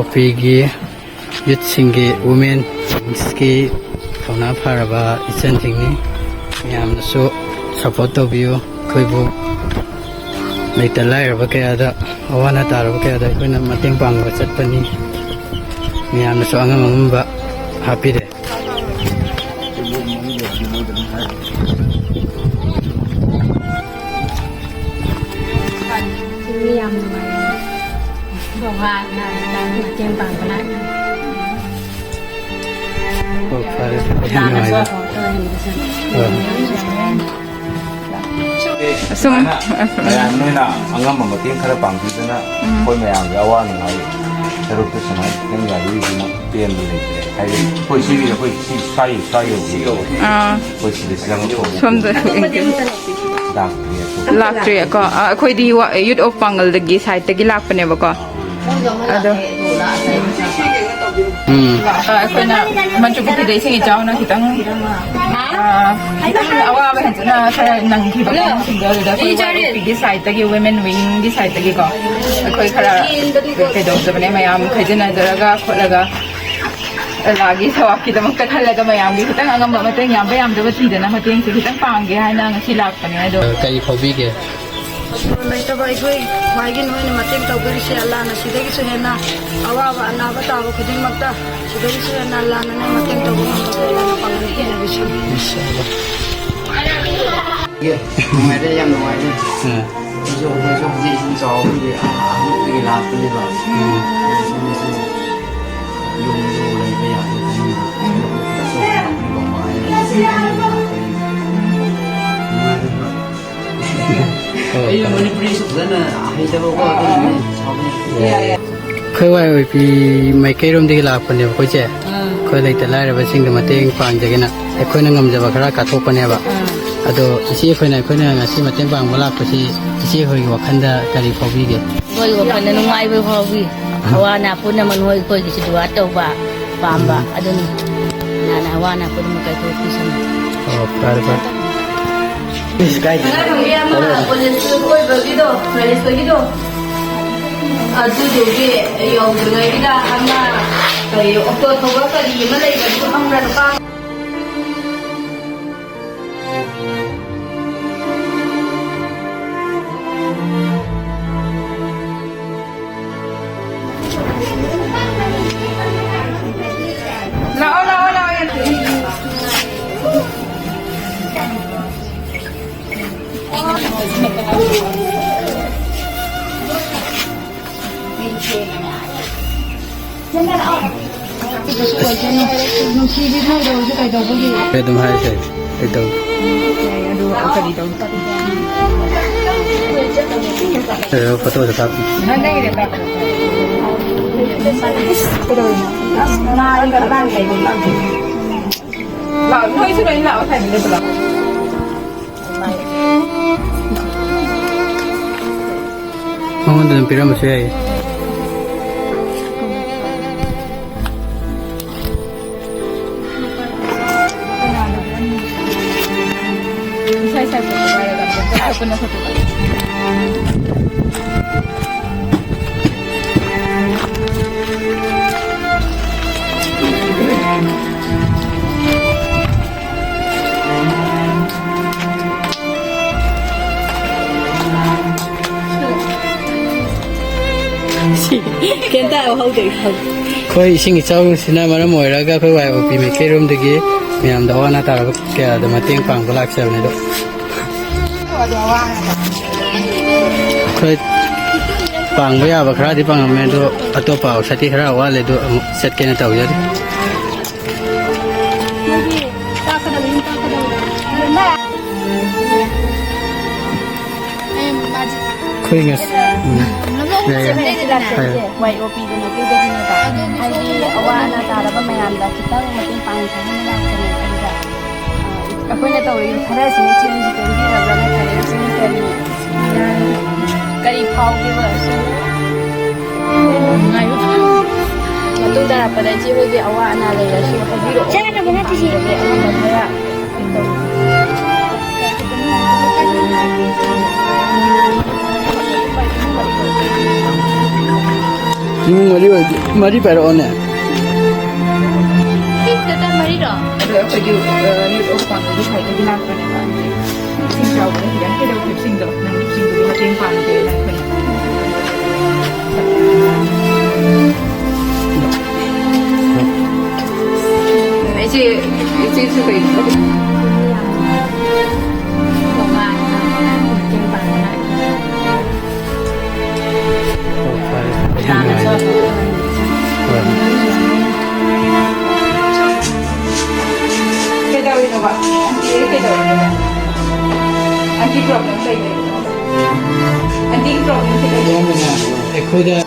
ꯅꯨꯄꯤꯒꯤ ꯌꯨꯠꯁꯤꯡꯒꯤ ꯋꯨꯃꯦꯟꯁꯀꯤ ꯊꯧꯅꯥ ꯐꯔꯕ ꯏꯆꯟꯁꯤꯡꯅꯤ ꯃꯌꯥꯝꯅꯁꯨ ꯁꯞꯄꯣꯔꯠ ꯇꯧꯕꯤꯌꯨ ꯑꯩꯈꯣꯏꯕꯨ ꯂꯩꯇ ꯂꯥꯏꯔꯕ ꯀꯌꯥꯗ ꯑꯋꯥ ꯇꯥꯔꯕ ꯀꯌꯥꯗ ꯑꯩꯈꯣꯏꯅ ꯃꯇꯦꯡ ꯄꯥꯡꯕ ꯆꯠꯄꯅꯤ ꯃꯌꯥꯝꯅꯁꯨ ꯑꯉꯝ ꯑꯉꯝꯕ ꯍꯥꯞꯄꯤꯔꯦ mi yam nuai bo wa na mateng pang ba lai ꯍꯣ ꯐꯔꯦ ꯌꯥꯝ ꯅꯨꯡꯉꯥꯏꯖꯔꯦ ꯑꯁꯨꯝ ꯃꯌꯥꯝ ꯅꯣꯏꯅ ꯑꯉꯝꯕ ꯃꯇꯦꯡ ꯈꯔ ꯄꯥꯡꯕꯤꯗꯨꯅ ꯑꯩꯈꯣꯏ ꯃꯌꯥꯝꯒꯤ ꯑꯋꯥ ꯅꯨꯡꯉꯥꯏ ꯁꯔꯨꯛꯇ ꯁꯨꯃꯥꯏꯅ ꯈꯤꯇꯪ ꯌꯥꯕꯤꯔꯤꯁꯤꯅ ꯄꯦꯟꯕ ꯂꯩꯇ꯭ꯔꯦ ꯍꯥꯏꯗꯤ ꯑꯩꯈꯣꯏ ꯁꯤꯒꯤ ꯑꯩꯈꯣꯏ ꯁꯤ ꯁ꯭ꯋꯥꯏ ꯌꯧꯕꯤꯌꯣ ꯑꯩꯈꯣꯏ ꯁꯤꯗ ꯆꯪꯉꯛꯄ ꯁꯣꯝꯗ ꯂꯥꯛꯇ꯭ꯔꯤꯀꯣ ꯑꯩꯈꯣꯏꯗꯤ ꯌꯨꯠ ꯑꯣꯐ ꯄꯥꯡꯒꯜꯗꯒꯤ ꯁꯥꯏꯠꯇꯒꯤ ꯂꯥꯛꯄꯅꯦꯕꯀꯣ ꯑꯗꯣ ꯑꯩꯈꯣꯏꯅ ꯃꯟꯇ꯭ꯔꯤ ꯄꯨꯈ꯭ꯔꯤꯗ ꯏꯁꯤꯡ ꯏꯆꯥꯎꯅ ꯈꯤꯇꯪ ꯑꯋꯥꯕ ꯍꯦꯟꯖꯅ ꯈꯔ ꯅꯪꯈꯤꯕ ꯃꯐꯝꯁꯤꯡꯗꯣ ꯑꯗꯨꯗ ꯑꯩꯈꯣꯏꯒꯤ ꯁꯥꯏꯠꯇꯒꯤ ꯋꯤꯃꯦꯟ ꯋꯤꯡꯒꯤ ꯁꯥꯏꯠꯇꯒꯤꯀꯣ ꯑꯩꯈꯣꯏ ꯈꯔ ꯀꯩꯗꯧꯖꯕꯅꯦ ꯃꯌꯥꯝ ꯈꯥꯏꯖꯤꯟꯅꯖꯔꯒ ꯈꯣꯠꯂꯒ ꯑꯜꯂꯥꯒꯤ ꯊꯋꯥꯛꯀꯤꯗꯃꯛꯇ ꯈꯜꯂꯒ ꯃꯌꯥꯝꯒꯤ ꯈꯤꯇꯪ ꯑꯉꯝꯕ ꯃꯇꯦꯡ ꯌꯥꯝꯕ ꯌꯥꯝꯗꯕ ꯊꯤꯗꯅ ꯃꯇꯦꯡꯁꯦ ꯈꯤꯇꯪ ꯄꯥꯡꯒꯦ ꯍꯥꯏꯅ ꯉꯁꯤ ꯂꯥꯛꯄꯅꯦ ꯑꯗꯣ ꯀꯔꯤ ꯐꯥꯎꯕꯤꯒꯦ ꯂꯩꯇꯕ ꯑꯩꯈꯣꯏ ꯈ꯭ꯋꯥꯏꯒꯤ ꯅꯣꯏꯅ ꯃꯇꯦꯡ ꯇꯧꯕꯤꯔꯤꯁꯦ ꯑꯜꯂꯥꯅ ꯁꯤꯗꯒꯤꯁꯨ ꯍꯦꯟꯅ ꯑꯋꯥꯕ ꯑꯅꯥꯕ ꯇꯥꯕ ꯈꯨꯗꯤꯡꯃꯛꯇ ꯁꯤꯗꯒꯤꯁꯨ ꯍꯦꯟꯅ ꯑꯜꯂꯥꯅ ꯃꯇꯦꯡ ꯇꯧꯕ ꯉꯝꯕꯗ ꯑꯜꯂꯥꯅ ꯄꯥꯡꯒꯜ ꯄꯤꯅꯕꯤꯁꯤ ꯅꯨꯡꯉꯥꯏꯔꯦ ꯌꯥꯝ ꯅꯨꯡꯉꯥꯏꯔꯦ ꯑꯩꯈꯣꯏꯁꯨ ꯍꯧꯖꯤꯛ ꯏꯁꯤꯡ ꯆꯥꯎꯕꯒꯤ ꯑꯃꯨꯛꯇꯒꯤ ꯂꯥꯛꯄꯅꯦꯕ ꯌꯨꯝꯁꯨ ꯂꯩꯕ ꯌꯥꯗꯕꯅꯤꯅ ꯑꯩꯅ ꯃꯅꯤꯄꯨꯔꯤꯁꯨ ꯐꯖꯅ ꯍꯩꯇꯕꯀꯣ ꯑꯩꯈꯣꯏ ꯋꯥꯏ ꯑꯣꯏ ꯄꯤ ꯃꯥꯏꯀꯩꯔꯣꯝꯗꯒꯤ ꯂꯥꯛꯄꯅꯦꯕ ꯑꯩꯈꯣꯏꯁꯦ ꯑꯩꯈꯣꯏ ꯂꯩꯇ ꯂꯥꯏꯔꯕꯁꯤꯡꯗ ꯃꯇꯦꯡ ꯄꯥꯡꯖꯒꯦꯅ ꯑꯩꯈꯣꯏꯅ ꯉꯝꯖꯕ ꯈꯔ ꯀꯥꯊꯣꯛꯄꯅꯦꯕ ꯑꯗꯣ ꯑꯩꯈꯣꯏꯅ ꯉꯁꯤ ꯃꯇꯦꯡ ꯄꯥꯡꯕ ꯂꯥꯛꯄꯁꯤ ꯏꯆꯦꯈꯣꯏꯒꯤ ꯋꯥꯈꯜꯗ ꯀꯔꯤ ꯐꯥꯎꯕꯤꯒꯦ ꯑꯩꯈꯣꯏ ꯋꯥꯈꯜꯗ ꯅꯨꯡꯉꯥꯏꯕ ꯐꯥꯎꯕꯤ ꯑꯋꯥ ꯑꯅꯥ ꯄꯨꯝꯅꯃꯛ ꯅꯣꯏ ꯑꯩꯈꯣꯏꯒꯤꯁꯨ ꯗꯨꯋꯥ ꯇꯧꯕ ꯄꯥꯝꯕ ꯑꯗꯨꯅꯤ ꯅꯥꯅ ꯑꯋꯥ ꯑꯅꯥ ꯄꯨꯝꯅꯃꯛ ꯀꯥꯏꯊꯣꯛꯄꯤꯁꯅꯨ ꯑꯣ ꯐꯔꯦ ꯐꯔꯦ ꯀꯣꯂꯦꯖ ꯑꯣꯏꯕꯒꯤꯗꯣ ꯃꯦꯔꯦꯖꯇꯒꯤꯗꯣ ꯑꯗꯨꯗꯨꯒꯤ ꯌꯧꯗ꯭ꯔꯤꯉꯩꯒꯤꯗ ꯑꯃ ꯀꯔꯤ ꯑꯣꯛꯇꯣ ꯊꯧꯕ ꯀꯔꯤ ꯑꯃ ꯂꯩꯕꯗꯨ ꯈꯪꯕ꯭ꯔꯥ ꯅꯨꯄꯥ ꯑꯗꯨꯝ ꯍꯥꯏꯁꯦ ꯑꯩ ꯇꯧ ꯐꯣꯇꯣꯗ ꯀꯥꯞꯄꯤ ꯅꯣꯏꯁꯨ ꯂꯣꯏ ꯂꯥꯛꯑꯣ ꯊꯥꯏꯅ ꯃꯉꯣꯟꯗ ꯑꯗꯨꯝ ꯄꯤꯔꯝꯕꯁꯨ ꯌꯥꯏ ꯑꯩꯈꯣꯏ ꯏꯁꯤꯡ ꯏꯆꯥꯎꯁꯤꯅ ꯃꯔꯝ ꯑꯣꯏꯔꯒ ꯑꯩꯈꯣꯏ ꯋꯥꯏ ꯑꯣ ꯄꯤ ꯃꯥꯏꯀꯩꯔꯣꯝꯗꯒꯤ ꯃꯌꯥꯝꯗ ꯑꯋꯥ ꯑꯅꯥ ꯇꯥꯔꯕ ꯀꯌꯥꯗ ꯃꯇꯦꯡ ꯄꯥꯡꯕ ꯂꯥꯛꯆꯕꯅꯦ ꯑꯗꯣ ꯑꯩꯈꯣꯏ ꯄꯥꯡꯕ ꯌꯥꯕ ꯈꯔꯗꯤ ꯄꯥꯡꯉꯝꯃꯦ ꯑꯗꯣ ꯑꯇꯣꯞꯄ ꯑꯥꯎꯠꯁꯥꯏꯠꯀꯤ ꯈꯔ ꯋꯥꯠꯂꯦ ꯑꯗꯣ ꯑꯃꯨꯛ ꯆꯠꯀꯦꯅ ꯇꯧꯖꯔꯤ ꯑꯩꯈꯣꯏ ꯉꯁꯤ ꯋꯥꯏ ꯑꯣ ꯄꯤꯗ ꯃꯥꯏꯀꯩꯗꯒꯤꯅꯦꯕ ꯍꯥꯏꯗꯤ ꯑꯋꯥ ꯑꯅꯥ ꯇꯥꯔꯕ ꯃꯌꯥꯝꯗ ꯈꯤꯇꯪ ꯃꯇꯦꯡ ꯄꯥꯡꯁꯦꯅ ꯂꯥꯛꯄꯅꯦ ꯑꯗꯨꯗ ꯑꯩꯈꯣꯏꯅ ꯇꯧꯔꯤꯕ ꯈꯔꯁꯤꯅ ꯏꯆꯦꯁꯤ ꯄꯦꯟꯕꯤꯔꯕ꯭ꯔꯥ ꯅꯠꯇ꯭ꯔꯒ ꯏꯆꯦꯅ ꯀꯔꯤ ꯐꯥꯎꯒꯦꯕ ꯃꯇꯨꯡ ꯇꯥꯔꯛꯄꯗ ꯏꯆꯦ ꯍꯣꯏꯒꯤ ꯑꯋꯥ ꯑꯅꯥ ꯂꯩꯔꯁꯨ ꯍꯥꯏꯕꯤꯔꯛꯑꯣ ꯑꯉꯝꯕ ꯈꯔ 이모 머리 빼러 오네. Kita marido. ꯑꯗꯣ ꯑꯩꯈꯣꯏꯒꯤ ꯌꯨꯠ ꯑꯣꯐ ꯄꯥꯡꯒꯤ ꯁꯥꯏꯠꯇꯒꯤ ꯂꯥꯛꯄꯅꯦꯕ ꯏꯁꯤꯡ ꯆꯥꯎꯕꯗ ꯈꯤꯇꯪ ꯀꯩꯗꯧꯕ ꯂꯤꯞꯁꯤꯡꯗꯣ ꯅꯪ ꯂꯤꯞꯁꯤꯡꯗꯨꯒꯤ ꯃꯇꯦꯡ ꯄꯥꯡꯒꯦꯅ ꯑꯩꯈꯣꯏꯅ 이제 그거 있어. Cái đâu vậy? Cái đâu vậy? Anh đi problem đây này. Anh đi problem thì đây. 에코다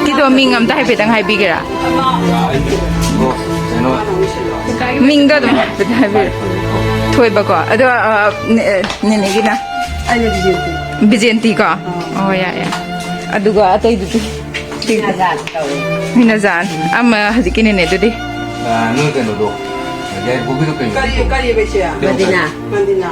Cái đồ mình ngầm ta hay phải tăng hai bi kìa. ꯀꯩꯅꯣ Mình đó đúng phải hai bi. Thôi bà có. Đó nè nè cái nào. Bijanti ko. Oh ya ya. Aduga atay dito. Minazan. Ama hadikin ne dito. ꯅꯣꯏ ꯀꯩꯅꯣꯗꯣ ꯌꯥꯏ ꯀꯣꯕꯤꯗꯣ ꯀꯩꯅꯣ ꯀꯔꯤ ꯀꯔꯤ ꯕꯦꯆꯤꯌꯥ ꯃꯗꯤꯅꯥ ꯃꯟꯗꯤꯅꯥ